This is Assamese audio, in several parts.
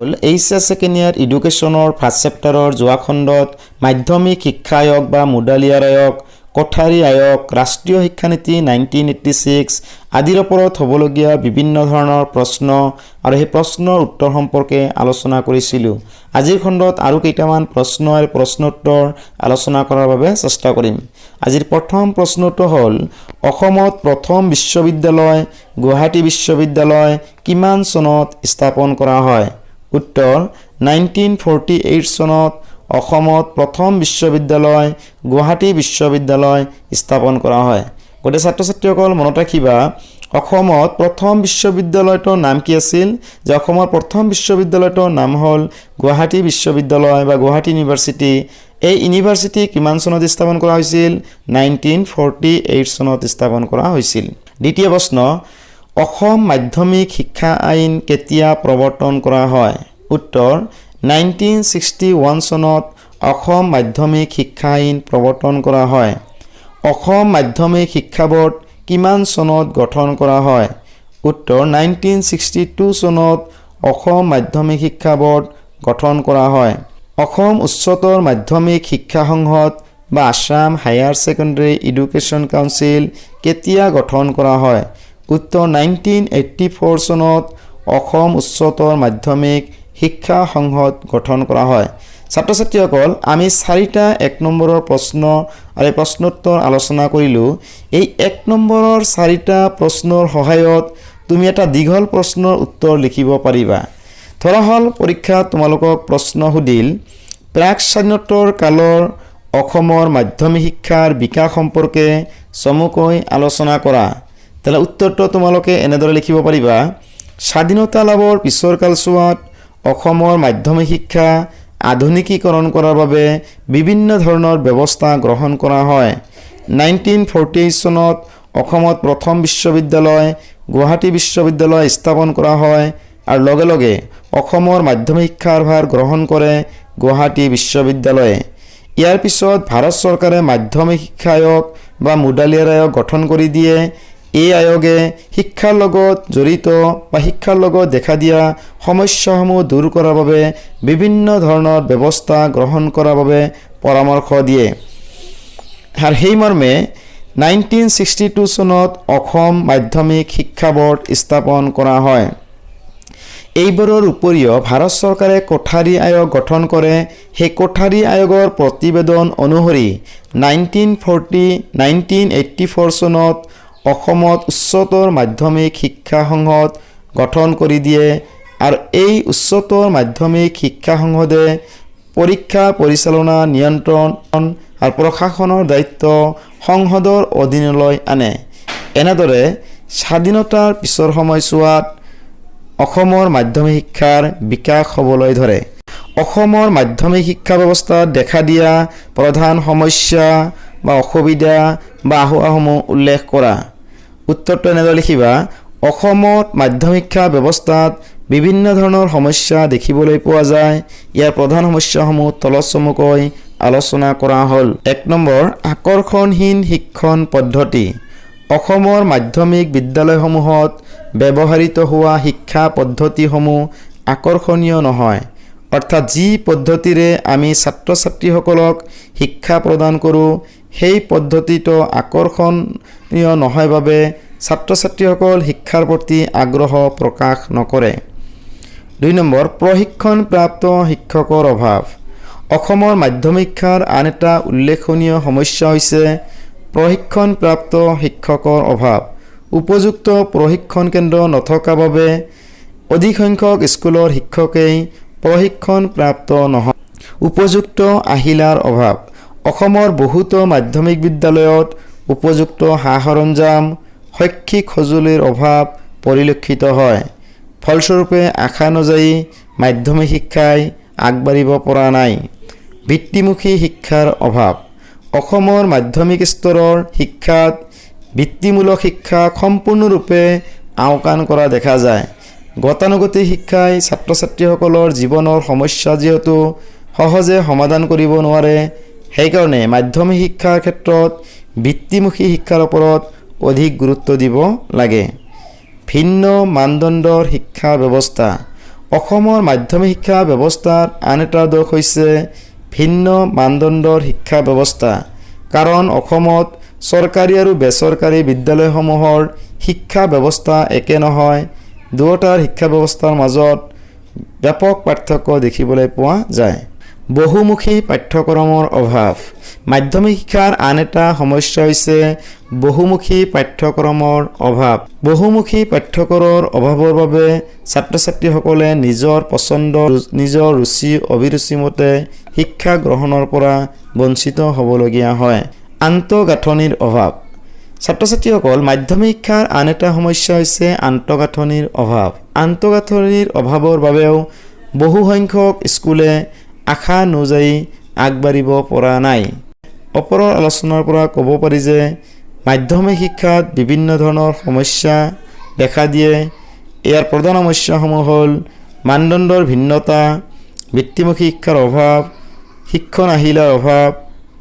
এইচএছ ছেকেণ্ড ইয়াৰ এডুকেশ্যনৰ ফাৰ্ষ্ট চেপ্টাৰৰ যোৱা খণ্ডত মাধ্যমিক শিক্ষা আয়োগ বা মুডালিয়াৰ আয়োগ, কোঠাৰী আয়োগ, ৰাষ্ট্ৰীয় শিক্ষানীতি 1986 আদিৰ ওপৰত হ'বলগীয়া বিভিন্ন ধৰণৰ প্ৰশ্ন আৰু সেই প্ৰশ্নৰ উত্তৰ সম্পৰ্কে আলোচনা কৰিছিলোঁ। আজিৰ খণ্ডত আৰু কেইটামান প্ৰশ্ন আৰু প্ৰশ্নোত্তৰ আলোচনা কৰাৰ বাবে চেষ্টা কৰিম। আজিৰ প্ৰথম প্ৰশ্নটো হ'ল অসমত প্ৰথম বিশ্ববিদ্যালয় গুৱাহাটী বিশ্ববিদ্যালয় কিমান চনত স্থাপন কৰা হয়? উত্তৰ 1948 চনত অসমত প্ৰথম বিশ্ববিদ্যালয় গুৱাহাটী বিশ্ববিদ্যালয় স্থাপন কৰা হয়। গতিকে ছাত্ৰ ছাত্ৰীসকল মনত ৰাখিবা অসমত প্ৰথম বিশ্ববিদ্যালয়টোৰ নাম কি আছিল? যে অসমৰ প্ৰথম বিশ্ববিদ্যালয়টোৰ নাম হ'ল গুৱাহাটী বিশ্ববিদ্যালয় বা গুৱাহাটী ইউনিভাৰ্চিটি। এই ইউনিভাৰ্চিটি কিমান চনত স্থাপন কৰা হৈছিল? 1948 চনত স্থাপন কৰা হৈছিল। দ্বিতীয় প্ৰশ্ন, অসম মাধ্যমিক শিক্ষা আইন কেতিয়া প্ৰৱৰ্তন কৰা হয়? উত্তৰ 1961 চনত অসম মাধ্যমিক শিক্ষা আইন প্ৰৱৰ্তন কৰা হয়। অসম মাধ্যমিক শিক্ষা বোৰ্ড কিমান চনত গঠন কৰা হয়? উত্তৰ 1962 চনত অসম মাধ্যমিক শিক্ষা বোৰ্ড গঠন কৰা হয়। অসম উচ্চতৰ মাধ্যমিক শিক্ষা সংসদ বা Assam higher secondary education council কেতিয়া গঠন কৰা হয়? উত্তৰ 1984 চনত অসম উচ্চতৰ মাধ্যমিক শিক্ষা সংসদ গঠন কৰা হয়। ছাত্ৰ ছাত্ৰীসকল আমি 4টা 1 নম্বৰৰ প্ৰশ্ন আৰু প্ৰশ্নোত্তৰ আলোচনা কৰিলোঁ। এই 1 নম্বৰৰ 4টা প্ৰশ্নৰ সহায়ত তুমি এটা দীঘল প্ৰশ্নৰ উত্তৰ লিখিব পাৰিবা। ধৰা হ'ল পৰীক্ষাত তোমালোকক প্ৰশ্ন সুধিল প্ৰাক স্বাধীনোত্তৰ কালৰ অসমৰ মাধ্যমিক শিক্ষাৰ বিকাশ সম্পৰ্কে চমুকৈ আলোচনা কৰা। তেনে উত্তৰটো তোমালোকে এনেদৰে লিখিব পাৰিবা। স্বাধীনতা লাভৰ পিছৰ কালছোৱাত অসমৰ মাধ্যমিক শিক্ষা আধুনিকীকৰণ কৰাৰ বাবে বিভিন্ন ধৰণৰ ব্যৱস্থা গ্ৰহণ কৰা হয়। 1948 চনত অসমত প্ৰথম বিশ্ববিদ্যালয় গুৱাহাটী বিশ্ববিদ্যালয় স্থাপন কৰা হয় আৰু লগে লগে অসমৰ মাধ্যমিক শিক্ষাৰ ভাৰ গ্ৰহণ কৰে গুৱাহাটী বিশ্ববিদ্যালয়ে। ইয়াৰ পিছত ভাৰত চৰকাৰে মাধ্যমিক শিক্ষা আয়োগ বা মুডালিয়াৰ আয়োগ গঠন কৰি দিয়ে। এই আয়োগে শিক্ষাৰ লগত জড়িত বা শিক্ষাৰ লগত দেখা দিয়া সমস্যাসমূহ দূৰ কৰাৰ বাবে বিভিন্ন ধৰণৰ ব্যৱস্থা গ্ৰহণ কৰাৰ বাবে পৰামৰ্শ দিয়ে। আৰু সেই মৰ্মে 1962 চনত অসম মাধ্যমিক শিক্ষা বোৰ্ড স্থাপন কৰা হয়। এইবোৰৰ উপৰিও ভাৰত চৰকাৰে কোঠাৰী আয়োগ গঠন কৰে। সেই কোঠাৰী আয়োগৰ প্ৰতিবেদন অনুসৰি 1984 চনত অসমত উচ্চতৰ মাধ্যমিক শিক্ষা সংসদ গঠন কৰি দিয়ে আৰু এই উচ্চতৰ মাধ্যমিক শিক্ষা সংসদে পৰীক্ষা পৰিচালনা নিয়ন্ত্ৰণ আৰু প্ৰশাসনৰ দায়িত্ব সংসদৰ অধীনলৈ আনে। এনেদৰে স্বাধীনতাৰ পিছৰ সময়ছোৱাত অসমৰ মাধ্যমিক শিক্ষাৰ বিকাশ হ'বলৈ ধৰে। অসমৰ মাধ্যমিক শিক্ষা ব্যৱস্থাত দেখা দিয়া প্ৰধান সমস্যা বা অসুবিধা বা আসোঁৱাহসমূহ উল্লেখ কৰা। উত্তৰটো এনেদৰে লিখিবা। অসমত মাধ্যমিক শিক্ষা ব্যৱস্থাত বিভিন্ন ধৰণৰ সমস্যা দেখিবলৈ পোৱা যায়। ইয়াৰ প্ৰধান সমস্যাসমূহ তলত চমুকৈ আলোচনা কৰা হ'ল। 1 নম্বৰ, আকৰ্ষণহীন শিক্ষণ পদ্ধতি। অসমৰ মাধ্যমিক বিদ্যালয়সমূহত ব্যৱহৃত হোৱা শিক্ষা পদ্ধতিসমূহ আকৰ্ষণীয় নহয়। অৰ্থাৎ যি পদ্ধতিৰে আমি ছাত্ৰ ছাত্ৰীসকলক শিক্ষা প্ৰদান কৰোঁ সেই পদ্ধতিটো আকৰ্ষণীয় নহয় বাবে ছাত্ৰ ছাত্ৰীসকল শিক্ষাৰ প্ৰতি আগ্ৰহ প্ৰকাশ নকৰে। 2 নম্বৰ, প্ৰশিক্ষণপ্ৰাপ্ত শিক্ষকৰ অভাৱ। অসমৰ মাধ্যমিক শিক্ষাৰ আন এটা উল্লেখনীয় সমস্যা হৈছে প্ৰশিক্ষণপ্ৰাপ্ত শিক্ষকৰ অভাৱ। উপযুক্ত প্ৰশিক্ষণ কেন্দ্ৰ নথকাৰ বাবে অধিক সংখ্যক স্কুলৰ শিক্ষকেই প্ৰশিক্ষণপ্ৰাপ্ত নহয়। উপযুক্ত আহিলাৰ অভাৱ। অসমৰ বহুতো মাধ্যমিক বিদ্যালয়ত উপযুক্ত সা সৰঞ্জাম শৈক্ষিক সঁজুলিৰ অভাৱ পৰিলক্ষিত হয়। ফলস্বৰূপে আশানুযায়ী মাধ্যমিক শিক্ষাই আগবাঢ়িব পৰা নাই। বৃত্তিমুখী শিক্ষাৰ অভাৱ। অসমৰ মাধ্যমিক স্তৰৰ শিক্ষাত বৃত্তিমূলক শিক্ষাক সম্পূৰ্ণৰূপে আওকাণ কৰা দেখা যায়। গতানুগতিক শিক্ষাই ছাত্ৰ ছাত্ৰীসকলৰ জীৱনৰ সমস্যা যিহেতু সহজে সমাধান কৰিব নোৱাৰে, সেইকাৰণে মাধ্যমিক শিক্ষাৰ ক্ষেত্ৰত বৃত্তিমুখী শিক্ষাৰ ওপৰত অধিক গুৰুত্ব দিব লাগে। ভিন্ন মানদণ্ডৰ শিক্ষা ব্যৱস্থা। অসমৰ মাধ্যমিক শিক্ষা ব্যৱস্থাৰ আন এটা দোষ হৈছে ভিন্ন মানদণ্ডৰ শিক্ষা ব্যৱস্থা। কাৰণ অসমত চৰকাৰী আৰু বেচৰকাৰী বিদ্যালয়সমূহৰ শিক্ষা ব্যৱস্থা একে নহয়। দুয়োটাৰ শিক্ষা ব্যৱস্থাৰ মাজত ব্যাপক পাৰ্থক্য দেখিবলৈ পোৱা যায়। বহুমুখী পাঠ্যক্ৰমৰ অভাৱ। মাধ্যমিক শিক্ষাৰ আন এটা সমস্যা হৈছে বহুমুখী পাঠ্যক্ৰমৰ অভাৱ। বহুমুখী পাঠ্যক্ৰমৰ অভাৱৰ বাবে ছাত্ৰ ছাত্ৰীসকলে নিজৰ পচন্দ, নিজৰ ৰুচি অভিৰুচি মতে শিক্ষা গ্ৰহণৰ পৰা বঞ্চিত হ'বলগীয়া হয়। আন্তঃগাঁথনিৰ অভাৱ। ছাত্ৰ ছাত্ৰীসকল মাধ্যমিক শিক্ষাৰ আন এটা সমস্যা হৈছে আন্তঃগাঁথনিৰ অভাৱ। আন্তঃগাঁথনিৰ অভাৱৰ বাবেও বহুসংখ্যক স্কুলে আশা অনুযায়ী আগবাঢ়িব পৰা নাই। ওপৰৰ আলোচনাৰ পৰা ক'ব পাৰি যে মাধ্যমিক শিক্ষাত বিভিন্ন ধৰণৰ সমস্যা দেখা দিয়ে। ইয়াৰ প্ৰধান সমস্যাসমূহ হ'ল মানদণ্ডৰ ভিন্নতা, বৃত্তিমুখী শিক্ষাৰ অভাৱ, শিক্ষণ আহিলাৰ অভাৱ,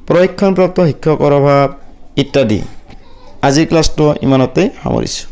প্ৰশিক্ষণপ্ৰাপ্ত শিক্ষকৰ অভাৱ ইত্যাদি। আজিৰ ক্লাছটো ইমানতে সামৰিছোঁ।